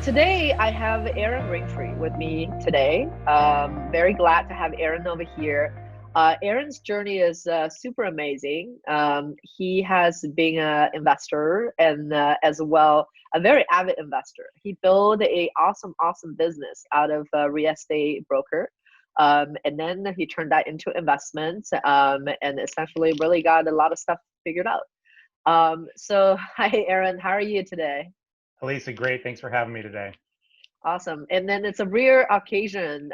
Today I have Arron Renfrew with me today. Very glad to have Arron over here. Arron's journey is super amazing. He has been an investor and as well a very avid investor. He built a awesome business out of a real estate broker. And then he turned that into investments and essentially really got a lot of stuff figured out. So hi Arron, how are you today? Elisa, great. Thanks for having me today. Awesome. And then it's a rare occasion.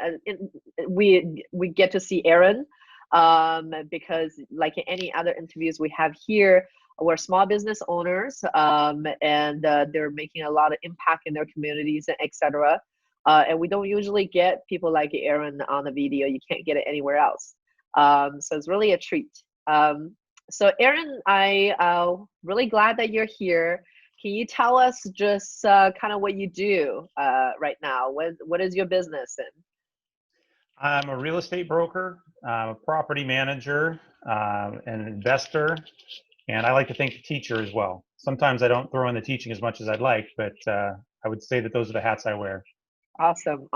We get to see Arron because like in any other interviews we have here, we're small business owners and they're making a lot of impact in their communities, etc. And we don't usually get people like Arron on the video. You can't get it anywhere else. So it's really a treat. So Arron, really glad that you're here. Can you tell us just kind of what you do right now? What is your business in? I'm a real estate broker, I'm a property manager, an investor, and I like to think a teacher as well. Sometimes I don't throw in the teaching as much as I'd like, but I would say that those are the hats I wear. Awesome.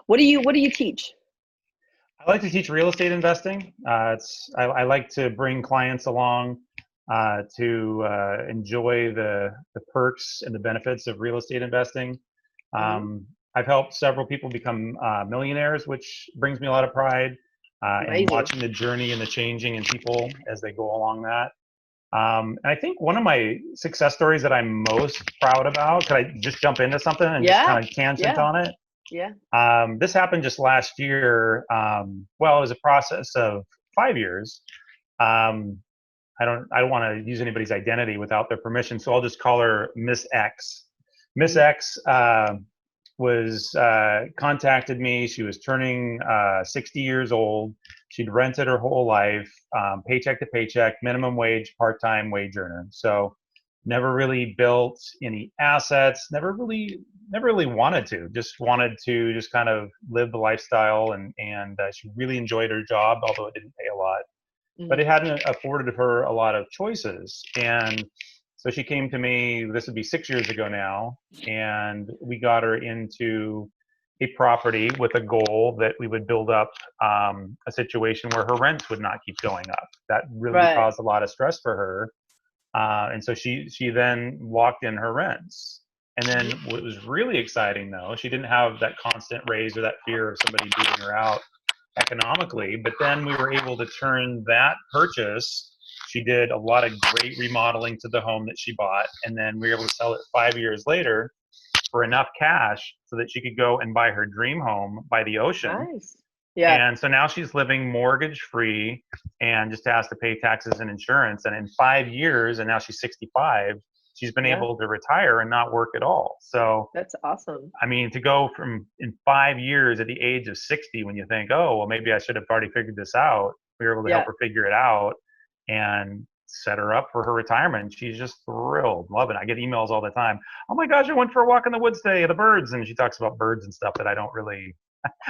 What do you teach? I like to teach real estate investing. I like to bring clients along to enjoy the perks and the benefits of real estate investing. Hmm. I've helped several people become millionaires, which brings me a lot of pride, and Amazing. watching the journey and the changing in people as they go along that. And I think one of my success stories that I'm most proud about, could I just jump into something and just Yeah. kind of tangent Yeah. on it? Yeah. This happened just last year. Well, it was a process of 5 years. Um, I don't want to use anybody's identity without their permission, so I'll just call her Miss X. Miss Mhm. X was contacted me. She was turning 60 years old. She'd rented her whole life, paycheck to paycheck, minimum wage, part-time wage earner. So never really built any assets. Never really wanted to. Just wanted to just kind of live the lifestyle, and she really enjoyed her job, although it didn't pay a lot, but Mhm. it hadn't afforded her a lot of choices. And so she came to me, this would be 6 years ago now, and we got her into a property with a goal that we would build up a situation where her rents would not keep going up. That really Right. caused a lot of stress for her. And so she then locked in her rents. And then Mhm. what was really exciting, though, she didn't have that constant raise or that fear of somebody beating her out economically, but then we were able to turn that purchase. She did a lot of great remodeling to the home that she bought, and then we were able to sell it 5 years later for enough cash so that she could go and buy her dream home by the ocean. Nice. Yeah. And so now she's living mortgage free and just has to pay taxes and insurance. And in 5 years, and now she's 65, she's been Yeah. able to retire and not work at all. So That's awesome. I mean, to go from in 5 years at the age of 60, when you think, oh, well, maybe I should have already figured this out, we were able to help Yeah. her figure it out and set her up for her retirement. She's just thrilled, loving it. I get emails all the time. Oh my gosh, I went for a walk in the woods today, the birds. And she talks about birds and stuff that I don't really,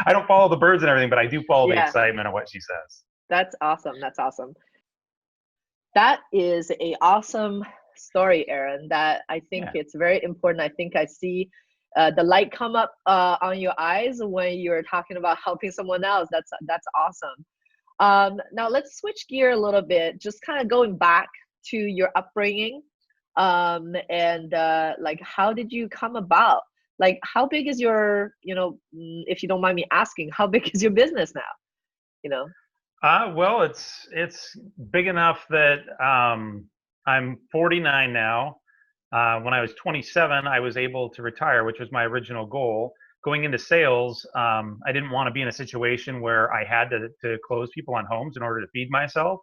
I don't follow the birds and everything, but I do follow the Yeah. excitement of what she says. That's awesome. That's awesome. That is a awesome story, Aaron, that I think Yeah. it's very important. I think I see the light come up on your eyes when you're talking about helping someone else. That's awesome. Now let's switch gear a little bit, just kind of going back to your upbringing, and like how did you come about? Like how big is your, if you don't mind me asking, how big is your business now? You know? Well, it's big enough that I'm 49 now. When I was 27, I was able to retire, which was my original goal. Going into sales, I didn't want to be in a situation where I had to close people on homes in order to feed myself.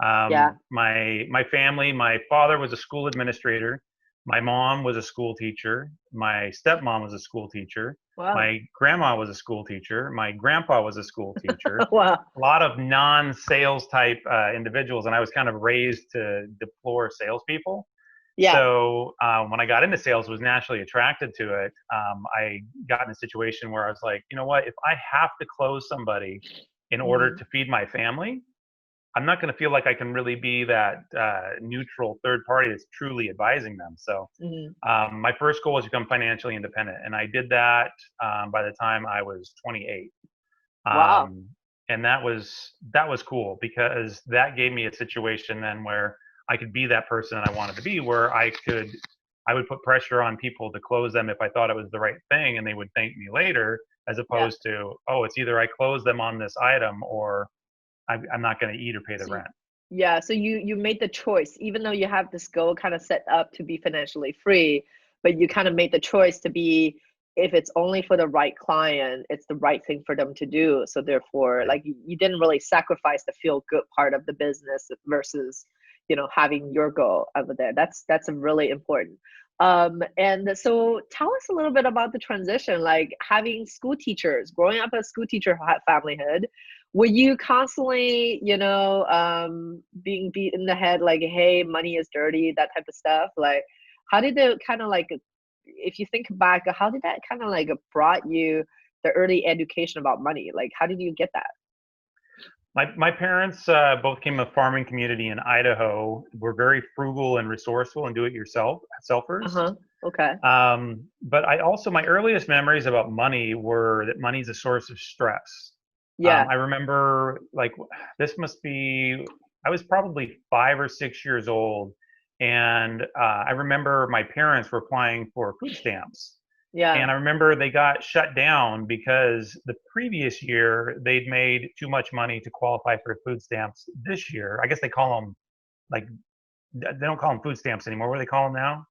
Yeah. My family, my father was a school administrator. My mom was a school teacher. My stepmom was a school teacher. Wow. My grandma was a school teacher. My grandpa was a school teacher. Wow. A lot of non-sales type individuals, and I was kind of raised to deplore salespeople. Yeah. So when I got into sales, was naturally attracted to it. I got in a situation where I was like, you know what? If I have to close somebody in order Mhm. to feed my family, I'm not going to feel like I can really be that neutral third party that's truly advising them. So Hmm. my first goal was to become financially independent, and I did that by the time I was 28. Wow. Um, and that was cool because that gave me a situation then where I could be that person that I wanted to be, where I would put pressure on people to close them if I thought it was the right thing, and they would thank me later, as Yeah. opposed to, oh, it's either I close them on this item or I'm not going to eat or pay the So rent. yeah, so you made the choice, even though you have this goal kind of set up to be financially free, but you kind of made the choice to be, if it's only for the right client, it's the right thing for them to do. So therefore, Right. like you didn't really sacrifice the feel good part of the business versus, having your goal over there. That's a really important. And so tell us a little bit about the transition, like having school teachers, growing up as school teacher familyhood. Were you constantly, being beat in the head like, hey, money is dirty, that type of stuff? Like, how did it kind of like, if you think back, how did that kind of like brought you the early education about money? Like, how did you get that? My parents both came from a farming community in Idaho. Were very frugal and resourceful and do-it-yourself selfers. Uh-huh. Okay. But my earliest memories about money were that money is a source of stress. Yeah. I remember, like, this must be, I was probably 5 or 6 years old, and I remember my parents were applying for food stamps. Yeah. And I remember they got shut down because the previous year they'd made too much money to qualify for food stamps. This year, I guess they call them, like, they don't call them food stamps anymore. What do they call them now?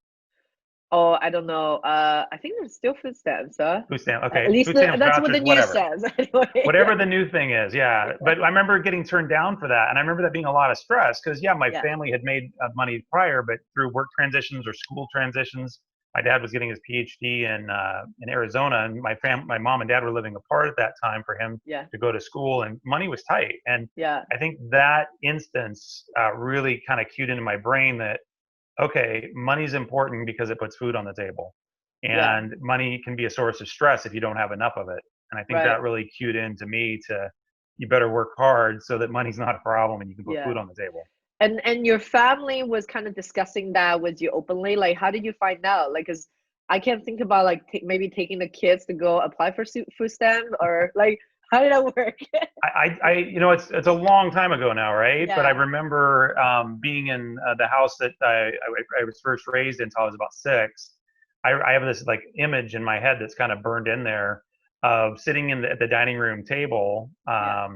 Oh, I don't know. I think there's still food stamps, huh? Food stamp. At Okay, least food stamps, that's what the vouchers, news whatever. says. Anyway, Whatever right? the new thing is, yeah. But I remember getting turned down for that, and I remember that being a lot of stress because, yeah, my Yeah. family had made money prior, but through work transitions or school transitions, my dad was getting his PhD in Arizona, and my mom and dad were living apart at that time for him Yeah. to go to school, and money was tight. And Yeah. I think that instance really kind of cued into my brain that, okay, money's important because it puts food on the table. Yeah. And money can be a source of stress if you don't have enough of it. And I think Right. that really cued into me to, you better work hard so that money's not a problem and you can put Yeah. food on the table. And your family was kind of discussing that with you openly. Like, how did you find out? Like, cause I can't think about like maybe taking the kids to go apply for food stamp, or like, how did that work? It's a long time ago now, right? But I Yeah. remember being in the house that I was first raised in until I was about 6. I have this like image in my head that's kind of burned in there of sitting at the dining room table Yeah.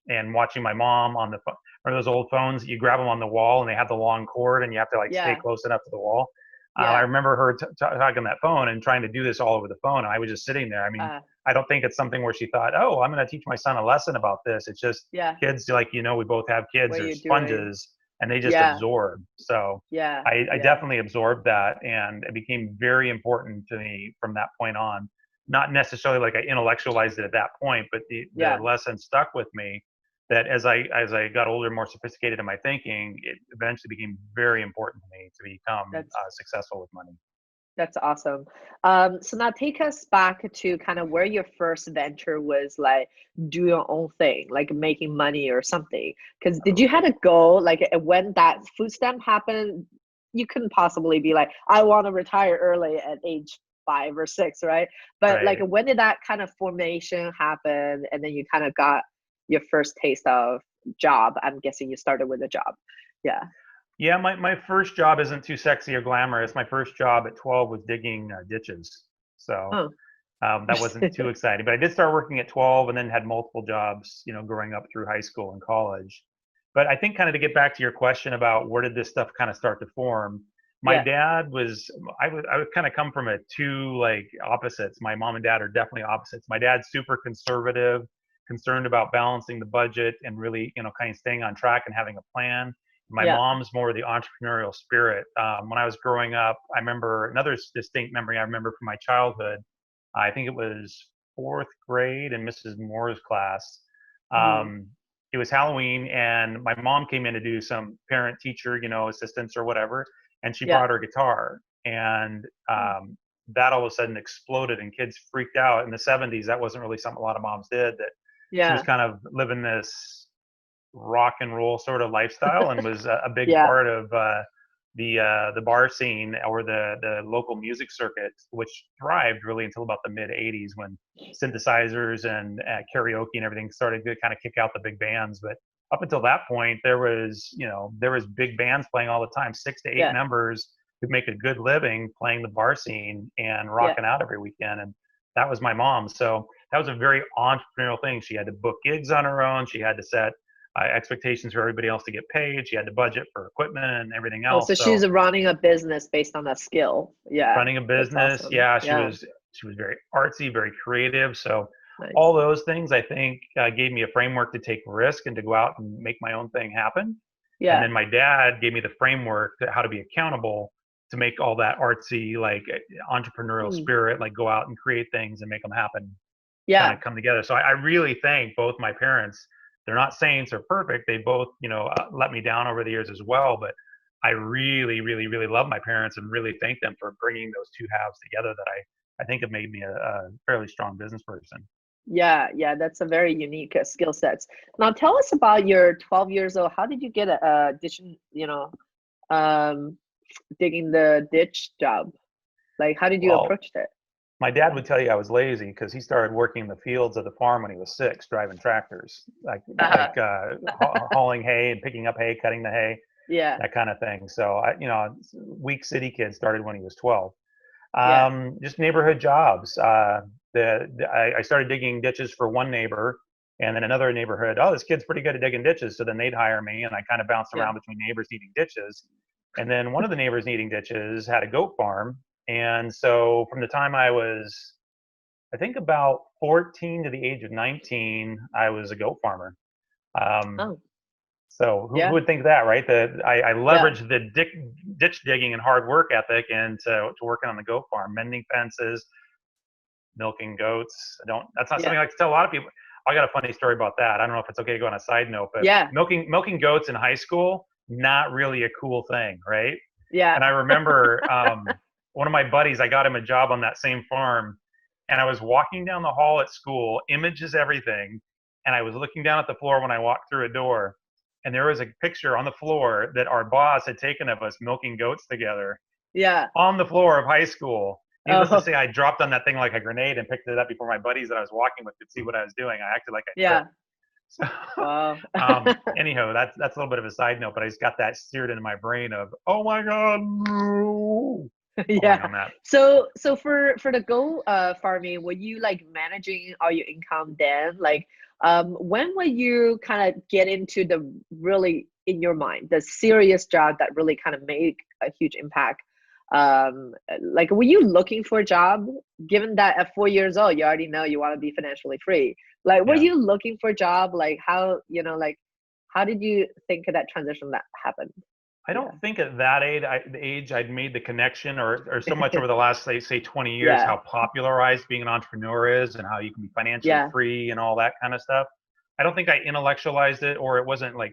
and watching my mom on the phone, or those old phones that you grab them on the wall and they have the long cord and you have to like stay Yeah. close enough to the wall. I Yeah. remember her talking on that phone and trying to do this all over the phone. And I was just sitting there. I mean, Uh, I don't think it's something where she thought, oh, I'm going to teach my son a lesson about this. It's just yeah. kids, like, we both have kids, What are are you doing? sponges, and they just Yeah. absorb. So Yeah. I Yeah. definitely absorbed that, and it became very important to me from that point on. Not necessarily like I intellectualized it at that point, but the Yeah. lesson stuck with me. That as I got older, more sophisticated in my thinking, it eventually became very important to me to become That's successful with money. That's awesome. So now take us back to kind of where your first venture was, like do your own thing, like making money or something. Because did you had a goal, like when that food stamp happened, you couldn't possibly be like, I want to retire early at age 5 or 6, right? But like Right. when did that kind of formation happen, and then you kind of got your first taste of job? I'm guessing you started with a job. Yeah. Yeah, my first job isn't too sexy or glamorous. My first job at 12 was digging ditches. So Oh. that wasn't too exciting. But I did start working at 12 and then had multiple jobs, growing up through high school and college. But I think kind of to get back to your question about where did this stuff kind of start to form, my Yeah. dad I would kind of come from a two like opposites. My mom and dad are definitely opposites. My dad's super conservative, concerned about balancing the budget and really, kind of staying on track and having a plan. My Yeah. mom's more the entrepreneurial spirit. When I was growing up, I remember another distinct memory I remember from my childhood. I think it was fourth grade in Mrs. Moore's class. Mhm. Um, it was Halloween, and my mom came in to do some parent teacher, assistance or whatever, and she Yeah. brought her guitar, and Oh. that all of a sudden exploded, and kids freaked out. In the '70s, that wasn't really something a lot of moms did. That she was Yeah. kind of living this rock and roll sort of lifestyle, and was a big Yeah. part of the bar scene or the local music circuit, which thrived really until about the mid '80s when synthesizers and karaoke and everything started to kind of kick out the big bands. But up until that point, there was big bands playing all the time, 6 to 8 Yeah. members who make a good living playing the bar scene and Yeah. rocking out every weekend. And that was my mom. So that was a very entrepreneurial thing. She had to book gigs on her own. She had to set expectations for everybody else to get paid. She had to budget for equipment and everything Oh, so else. So she's running a business based on that skill. Yeah. running a That's business, awesome. yeah, Yeah. she was very artsy, very creative. So all Nice. those things I think gave me a framework to take risk and to go out and make my own thing happen. And Yeah. then my dad gave me the framework to how to be accountable to make all that artsy, like entrepreneurial Mm. spirit, like go out and create things and make them happen, kind Yeah. of come together. So I really thank both my parents. They're not saints or perfect. They both, let me down over the years as well. But I really, really, really love my parents and really thank them for bringing those two halves together that I think have made me a fairly strong business person. Yeah. Yeah. That's a very unique skill sets. Now tell us about your 12 years old. How did you get a ditch, um, digging the ditch job? Like, how did you Well, approach it? my dad Yeah. would tell you I was lazy because he started working in the fields of the farm when he was 6, driving tractors, Uh-huh. hauling hay and picking up hay, cutting the hay, Yeah. that kind of thing. So weak city kid started when he was 12. Yeah. Just neighborhood jobs. I started digging ditches for one neighbor, and then another neighborhood. Oh, this kid's pretty good at digging ditches. So then they'd hire me, and I kind of bounced Yeah. around between neighbors needing ditches. And then one of the neighbors needing ditches had a goat farm, and so from the time I was, I think about 14 to the age of 19, I was a goat farmer. Um, Oh, so who yeah. would think that, right? That I Yeah. leveraged the ditch digging and hard work ethic into to working on the goat farm, mending fences, milking goats. I don't. That's not Yeah. something I like to tell a lot of people. I got a funny story about that. I don't know if it's okay to go on a side note, but Yeah. milking goats in high school, not really a cool thing, right? Yeah. And I remember one of my buddies, I got him a job on that same farm, and I was walking down the hall at school, images everything, and I was looking down at the floor when I walked through a door, and there was a picture on the floor that our boss had taken of us milking goats together Yeah. on the floor of high school. Needless to Oh, say, I dropped on that thing like a grenade and picked it up before my buddies that I was walking with could see what I was doing. I acted like I yeah. tripped. So, Wow. anyhow, that's a little bit of a side note, but I just got that seared into my brain of, oh my god, no, falling Yeah. on that. So for the goat farming, were you like managing all your income then? Like, when will you kind of get into the really in your mind the serious job that really kind of make a huge impact? Like, were you looking for a job? Given that at 4 years old, you already know you want to be financially free. Like, were Yeah. you looking for a job? Like, like, how did you think of that transition that happened? I Yeah. don't think at that age I'd made the connection or so much over the last say 20 years Yeah. how popularized being an entrepreneur is and how you can be financially Yeah. free and all that kind of stuff. I don't think I intellectualized it, or it wasn't like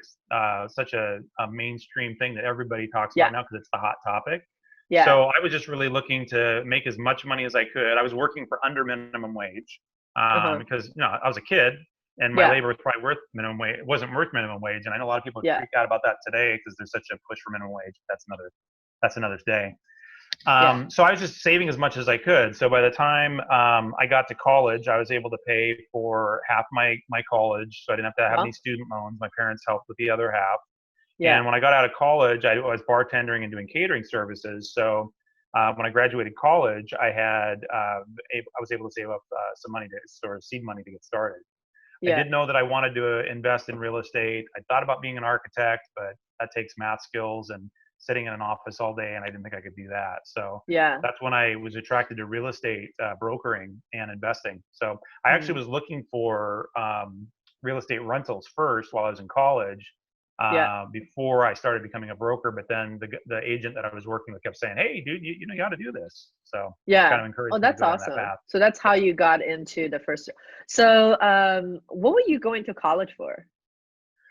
such a mainstream thing that everybody talks Yeah. about now because it's the hot topic. Yeah. So I was just really looking to make as much money as I could. I was working for under minimum wage Uh-huh. because I was a kid and my Yeah. labor was probably worth minimum wage. It wasn't worth minimum wage, and I know a lot of people Yeah. freak out about that today because there's such a push for minimum wage. That's another day. Yeah. So I was just saving as much as I could. So by the time I got to college, I was able to pay for half my college, so I didn't have to have any Well, student loans. My parents helped with the other half. yeah. And when I got out of college, I was bartending and doing catering services. So when I graduated college, I was able to save up some money to sort of seed money to get started. I Yeah. did know that I wanted to invest in real estate. I thought about being an architect, but that takes math skills and sitting in an office all day, and I didn't think I could do that. So Yeah. that's when I was attracted to real estate brokering and investing. So I actually Mm. was looking for real estate rentals first while I was in college Yeah. before I started becoming a broker. But then the agent that I was working with kept saying, "Hey, dude, you got to do this." So kind Yeah. of Oh, encouraged me to that's go down that awesome. path. So that's how Yeah. you got into the first. So, what were you going to college for?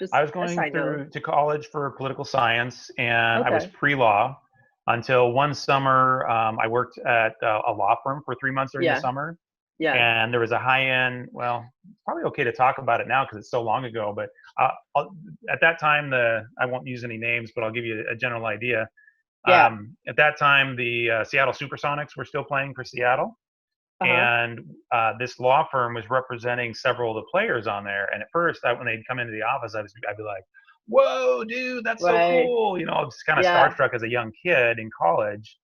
Just I was a going side note. through to college for political science, and I was Okay. pre-law until one summer. I worked at a law firm for 3 months during the Yeah. summer, Yeah. and there was a high-end, well, probably okay to talk about it now because it's so long ago. But at that time, I won't use any names, but I'll give you a general idea. Yeah. At that time, the Seattle Supersonics were still playing for Seattle, Uh-huh. and this law firm was representing several of the players on there. And at first, when they'd come into the office, I'd be like, "Whoa, dude, that's so Right. cool!" You know, I was kind of Yeah. starstruck as a young kid in college.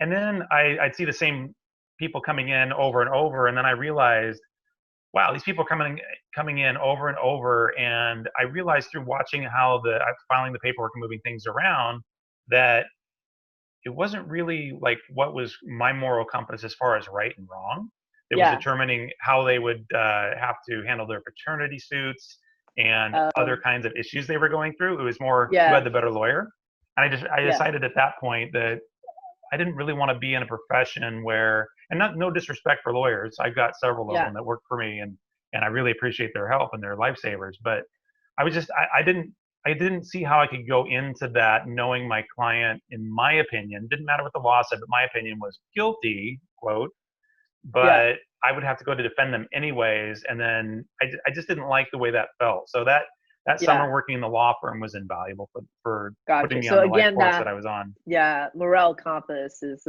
And then I'd see the same people coming in over and over, and then I realized, wow, these people are coming in over and over. And I realized through watching how filing the paperwork and moving things around that it wasn't really like what was my moral compass as far as right and wrong. It was Yeah. determining how they would have to handle their paternity suits and other Um, kinds of issues they were going through. It was more who yeah. had the better lawyer. And I Yeah. decided at that point that I didn't really want to be in a profession where, and no disrespect for lawyers, I've got several of Yeah. them that work for me, and I really appreciate their help and they're lifesavers. But I didn't see how I could go into that knowing my client, in my opinion, didn't matter what the law said, but my opinion was guilty, quote, Yeah. but I would have to go to defend them anyways. And then I just didn't like the way that felt. So that Yeah. summer working in the law firm was invaluable for putting Gotcha. me So on the life again, course that I was on. yeah, moral compass is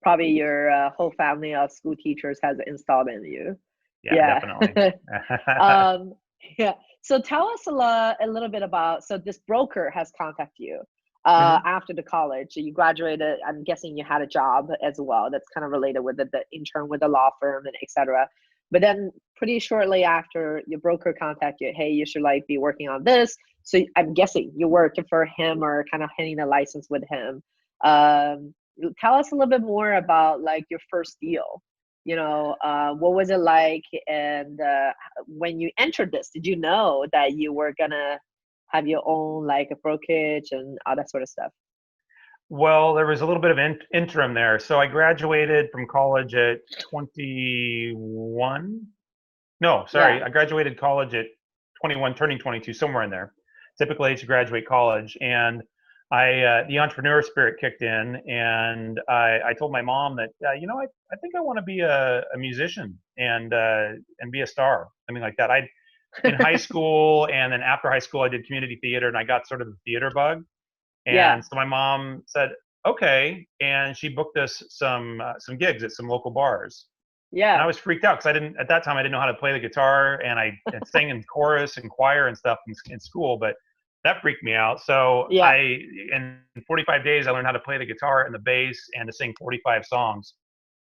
probably your whole family of school teachers has installed in you. Yeah, Yeah. definitely. um, yeah. So tell us a little bit about, so this broker has contacted you Hmm. after the college. You graduated, I'm guessing you had a job as well that's kind of related with the intern with the law firm and etc. But then pretty shortly after, your broker contacted you, hey, you should like be working on this. So I'm guessing you worked for him or kind of handing a license with him. Um, Tell us a little bit more about like your first deal. What was it like? And when you entered this, did you know that you were gonna have your own like a brokerage and all that sort of stuff? Well, there was a little bit of interim there. So I graduated from college at 21. No, Yeah. sorry. I graduated college at 21, turning 22, somewhere in there. Typical age to graduate college. And the entrepreneur spirit kicked in, and I told my mom that, I think I want to be a musician and be a star, something like that. In high school and then after high school, I did community theater, and I got sort of the theater bug. Yeah. And so my mom said, okay. And she booked us some gigs at some local bars. And I Yeah. was freaked out because at that time, I didn't know how to play the guitar, and I sang in chorus and choir and stuff in school, but that freaked me out. So Yeah. in 45 days, I learned how to play the guitar and the bass and to sing 45 songs.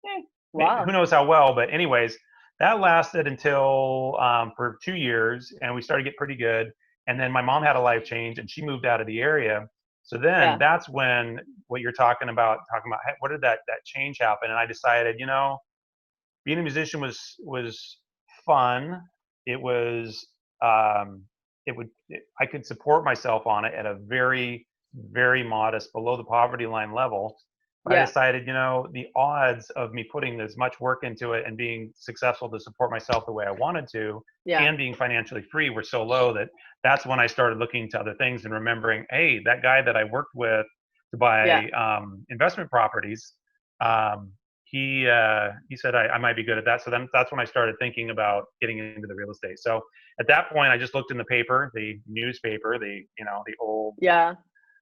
Who Wow. knows how well, but anyways, that lasted until for 2 years, and we started to get pretty good. And then my mom had a life change, and she moved out of the area. So then Yeah. that's when what you're talking about, hey, what did that change happen? And I decided, being a musician was fun. It was um, I could support myself on it at a very very modest, below the poverty line level. But I Yeah. decided, the odds of me putting as much work into it and being successful to support myself the way I wanted to, Yeah. and being financially free, were so low that that's when I started looking to other things and remembering, hey, that guy that I worked with to Yeah. buy investment properties. Um, he said I might be good at that. So then that's when I started thinking about getting into the real estate. So at that point, I just looked in the paper, the newspaper, the old, Yeah.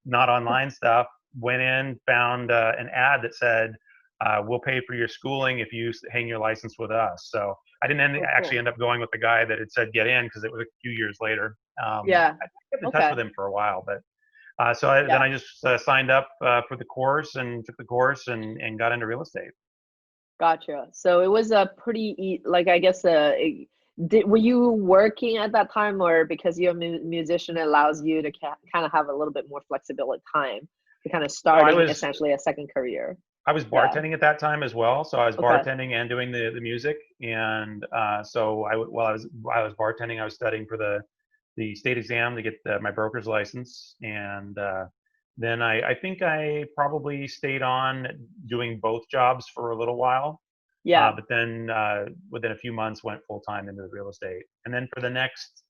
not online stuff. Went in, found an ad that said, "We'll pay for your schooling if you hang your license with us." So I didn't Oh, actually cool. end up going with the guy that had said get in, because it was a few years later. Yeah. I kept in touch Okay. with him for a while, but then Yeah. I just signed up for the course and took the course and got into real estate. Gotcha. So it was a pretty like I guess were you working at that time, or because you're a musician, it allows you to kind of have a little bit more flexibility time to kind of No, I starting was essentially a second career. I was Yeah. bartending at that time as well. So I was Okay. bartending and doing the music. And so while I was bartending, I was studying for the state exam to get my broker's license. And then I think I probably stayed on doing both jobs for a little while. Yeah. But then within a few months, went full time into the real estate. And then for the next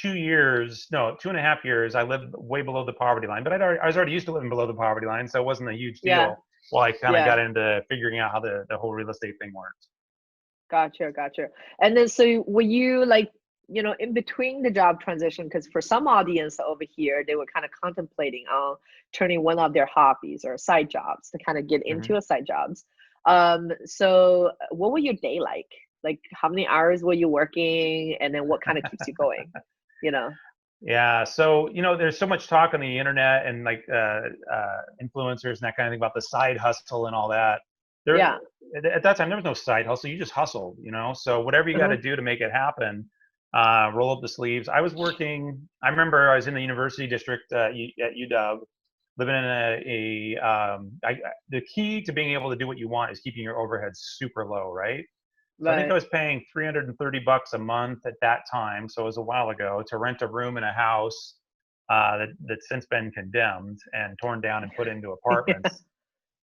2 years, no, 2.5 years, I lived way below the poverty line. But I was already used to living below the poverty line, so it wasn't a huge Yeah. deal. While I kind of Yeah. got into figuring out how the whole real estate thing worked. Gotcha, gotcha. And then so were you like, in between the job transition, because for some audience over here, they were kind of contemplating on turning one of their hobbies or side jobs to kind of get Hmm. into a side jobs. So what were your day like? Like how many hours were you working and then what kind of keeps you going? You know? Yeah, so there's so much talk on the internet and like influencers and that kind of thing about the side hustle and all that. There, Yeah. at that time, there was no side hustle. You just hustled. So whatever you got Uh-huh. to do to make it happen, roll up the sleeves. I was working. I remember I was in the university district at UW, living in the key to being able to do what you want is keeping your overhead super low, right? So I think I Right. was paying $330 a month at that time. So it was a while ago to rent a room in a house that's since been condemned and torn down and put into Yeah. apartments.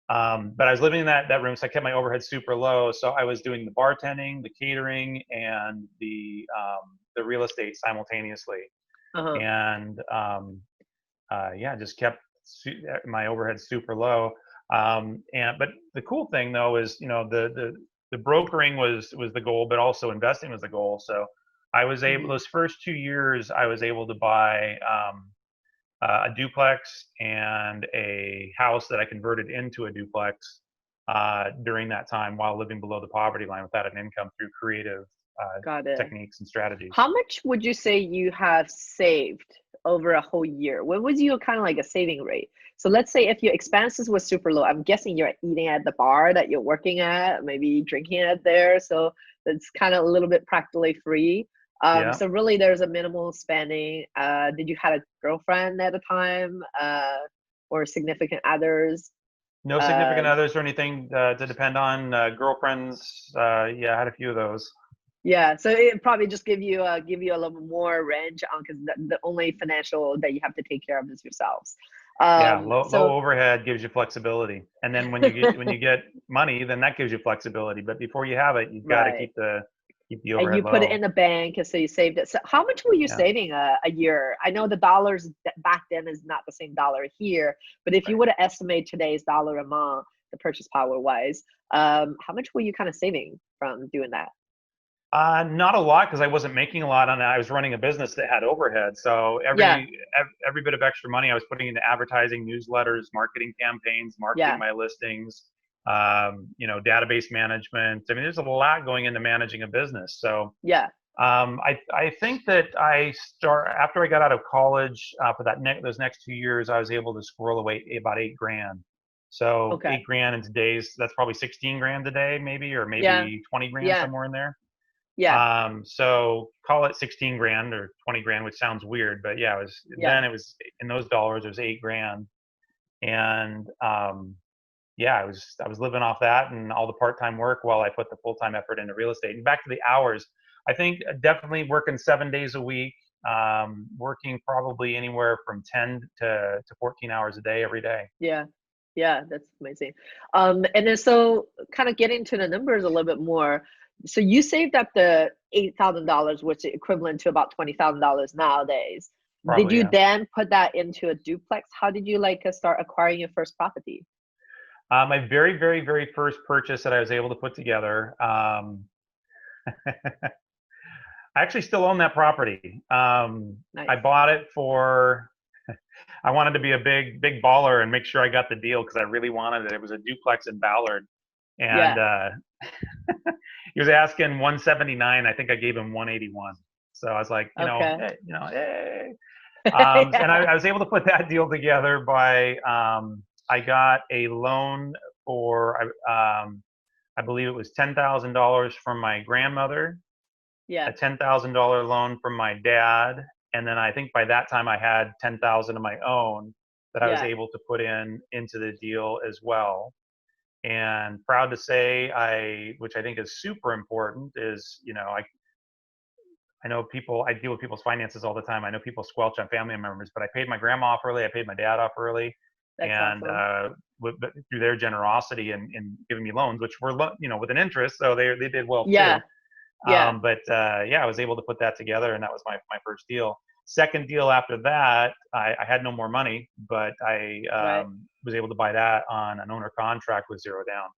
But I was living in that room, so I kept my overhead super low. So I was doing the bartending, the catering, and the real estate simultaneously. Uh-huh. And yeah, just kept my overhead super low. But the cool thing though is the brokering was the goal, but also investing was the goal. So I was able Mhm. those first 2 years I was able to buy a duplex and a house that I converted into a duplex during that time while living below the poverty line without an income through creative Got it. techniques and strategies. How much would you say you have saved over a whole year? What was your kind of like a saving rate? So let's say if your expenses were super low, I'm guessing you're eating at the bar that you're working at, maybe drinking at there. So it's kind of a little bit practically free. Yeah. So really there's a minimal spending. Did you have a girlfriend at the time, or significant others? No significant Um, others or anything to depend on. Girlfriends, yeah, I had a few of those. Yeah, so it probably just give you a little more range on because the only financial that you have to take care of is yourselves. Yeah, low So overhead gives you flexibility, and then when you get money, then that gives you flexibility. But before you have it, you've got to right, keep the and you overhead put it low. in the bank, and so you saved it. So how much were you Yeah, saving a year? I know the dollars back then is not the same dollar here, but if you right. were to estimate today's dollar amount, the purchase power wise, how much were you kind of saving from doing that? Not a lot because I wasn't making a lot on it. I was running a business that had overhead, so Yeah, every bit of extra money I was putting into advertising, newsletters, marketing campaigns, marketing yeah, my listings, database management. I mean, there's a lot going into managing a business. So yeah. I think that after I got out of college for those next 2 years, I was able to squirrel away about 8 grand. So Okay. 8 grand in today's that's probably 16 grand today, maybe, or Yeah, maybe 20 grand yeah, somewhere in there. yeah, So call it 16 grand or 20 grand, which sounds weird, but yeah, yeah. it was in those dollars, it was 8 grand. And yeah, I was living off that and all the part-time work while I put the full-time effort into real estate. And back to the hours, I think definitely working 7 days a week, working probably anywhere from 10 to 14 hours a day every day. Yeah. Yeah, that's amazing. And then so kind of getting to the numbers a little bit more. So you saved up the $8,000, which is equivalent to about $20,000 nowadays. Did Probably, you yeah. then put that into a duplex? How did you like start acquiring your first property? My very, very, very first purchase that I was able to put together. I actually still own that property. I Nice. bought it for. I wanted to be a big baller and make sure I got the deal because I really wanted it. It was a duplex in Ballard, and Yeah. he was asking 179. I think I gave him 181. So I was like, Okay. hey. And Yeah. I was able to put that deal together by I got a loan for I believe it was $10,000 from my grandmother, a Yeah. $10,000 loan from my dad, and then I think by that time I had 10,000 of my own that I was Yeah. able to put into the deal as well. And proud to say, which I think is super important, is I know people. I deal with people's finances all the time. I know people squelch on family members, but I paid my grandma off early. I paid my dad off early, That's and awesome. through their generosity and giving me loans, which were with an interest, so they did well too. Yeah. Yeah. But yeah, I was able to put that together, and that was my first deal. Second deal after that, I had no more money, but I Right. was able to buy that on an owner contract with zero down.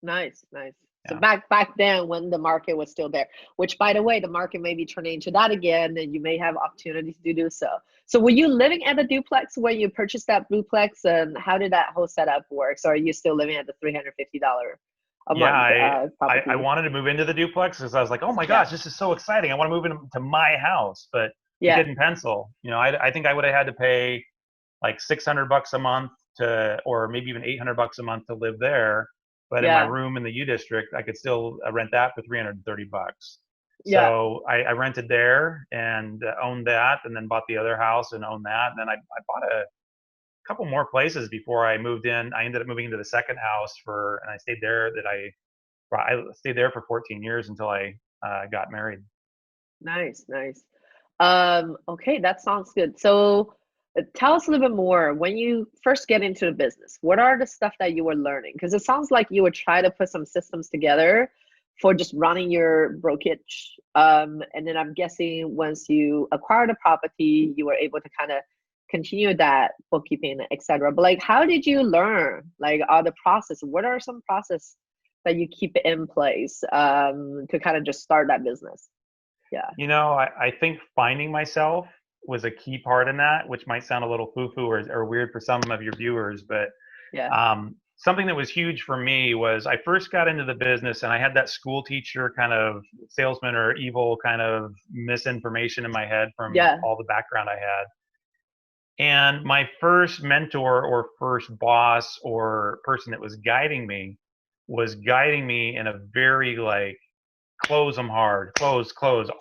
Nice. Nice. So Yeah. back then when the market was still there, which by the way, the market may be turning into that again, and you may have opportunities to do so. So were you living at the duplex when you purchased that duplex, and how did that whole setup work? So are you still living at the $350 a Yeah, month I property? wanted to move into the duplex because I was like, oh my Yeah, gosh, this is so exciting. I want to move into my house, but it yeah, didn't pencil. I think I would have had to pay like $600 a month to, or maybe even $800 a month to live there. But in my yeah, room in the U district, I could still rent that for $330. yeah. So I rented there and owned that, and then bought the other house and owned that. And then I bought a couple more places before I moved in. I ended up moving into the second house and I stayed there. I stayed there for 14 years until I got married. Nice, nice. Okay, that sounds good. So tell us a little bit more. When you first get into the business, what are the stuff that you were learning? Because it sounds like you were trying to put some systems together for just running your brokerage. And then I'm guessing once you acquired a property, you were able to kind of continue that bookkeeping, etc. But like, how did you learn like all the process? What are some process that you keep in place to kind of just start that business? Yeah, I think finding myself was a key part in that, which might sound a little foo-foo or weird for some of your viewers, but yeah, something that was huge for me was I first got into the business and I had that school teacher kind of salesman or evil kind of misinformation in my head from yeah. all the background I had. And my first mentor or first boss or person that was guiding me in a very like close them hard, close,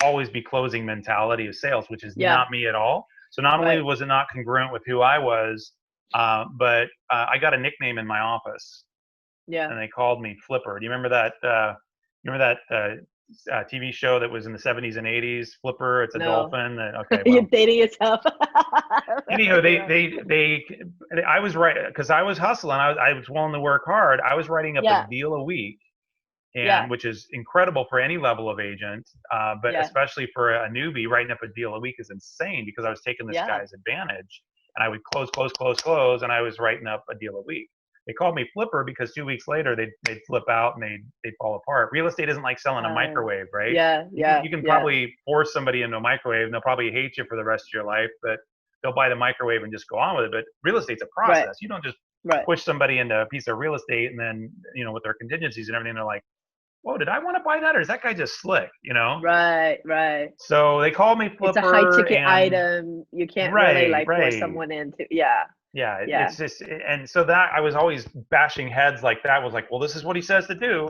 always be closing mentality of sales, which is Yeah, not me at all. So not only right. was it not congruent with who I was, but I got a nickname in my office, Yeah. and they called me Flipper. Do you remember that? Remember that TV show that was in the 70s and 80s? Flipper. It's a No. dolphin. Okay, You're well, dating yourself. anyhow, Right, right. I was right because I was hustling. I was willing to work hard. I was writing up a Yeah, deal a week, yeah, and which is incredible for any level of agent, but yeah, especially for a newbie, writing up a deal a week is insane because I was taking this yeah, guy's advantage, and I would close, and I was writing up a deal a week. They called me Flipper because 2 weeks later they'd flip out and they'd fall apart. Real estate isn't like selling a uh, microwave, right? yeah, You can yeah, you can yeah. probably force somebody into a microwave and they'll probably hate you for the rest of your life, but they'll buy the microwave and just go on with it. But real estate's a Right, process. You don't just right, push somebody into a piece of real estate and then with their contingencies and everything, they're like, whoa, did I want to buy that or is that guy just slick? right, right. So they called me It's a high Flipper ticket and item. You can't really right, like force right. someone into. Yeah, Yeah, yeah, it's just, and so that I was always bashing heads like that was like, well, this is what he says to do.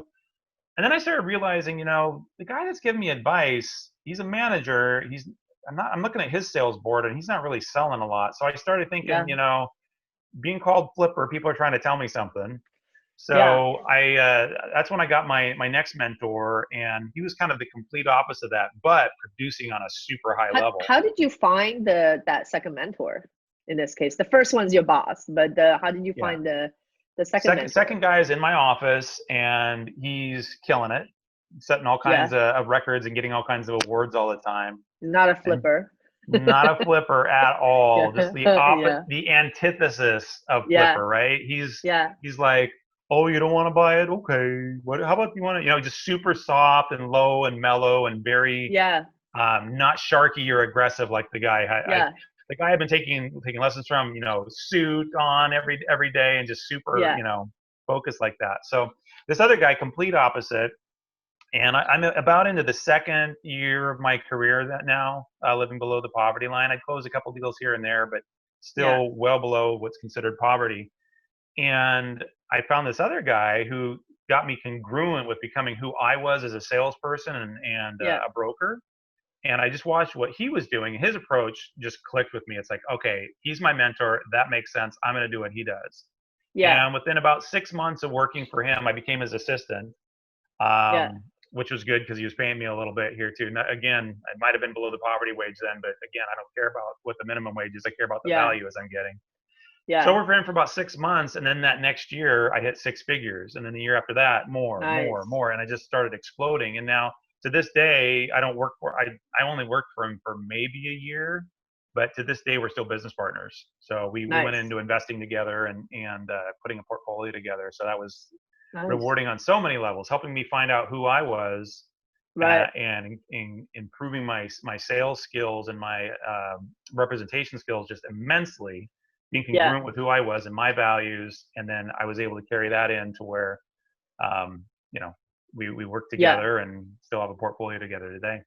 And then I started realizing, the guy that's giving me advice, he's a manager. I'm looking at his sales board and he's not really selling a lot. So I started thinking, yeah, being called Flipper, people are trying to tell me something. yeah. So that's when I got my next mentor, and he was kind of the complete opposite of that, but producing on a super high level. How did you find that second mentor in this case? The first one's your boss, but how did you Yeah. find the second Second mentor? guy is in my office, and he's killing it, setting all kinds Yeah, of records and getting all kinds of awards all the time. not a And flipper. not a flipper at all. Just the Yeah, opposite, yeah, the antithesis of yeah, flipper, right? He's yeah, he's like, oh, you don't want to buy it? Okay. What? How about you want to? Just super soft and low and mellow and very yeah, not sharky or aggressive like the guy. yeah, The guy I've been taking lessons from. Suit on every day and just super yeah. focused like that. So this other guy, complete opposite. And I'm about into the second year of my career that now, living below the poverty line. I closed a couple deals here and there, but Yeah, still well below what's considered poverty. And I found this other guy who got me congruent with becoming who I was as a salesperson and yeah, a broker. And I just watched what he was doing. His approach just clicked with me. It's like, okay, he's my mentor. That makes sense. I'm going to do what he does. yeah, And within about 6 months of working for him, I became his assistant, yeah, which was good because he was paying me a little bit here too. Now, again, I might have been below the poverty wage then, but again, I don't care about what the minimum wage is. I care about the yeah, value as I'm getting. So I yeah. worked for him for about 6 months, and then that next year I hit six figures, and then the year after that, Nice, more, and I just started exploding. And now to this day, I don't work for I only worked for him for maybe a year, but to this day we're still business partners. So we went nice, into investing together and putting a portfolio together. So that was Nice. rewarding on so many levels, helping me find out who I was, Right. and improving my sales skills and my representation skills just immensely, being Yeah. congruent with who I was and my values. And then I was able to carry that into where, um, you know, we work Yeah. together and still have a portfolio together today.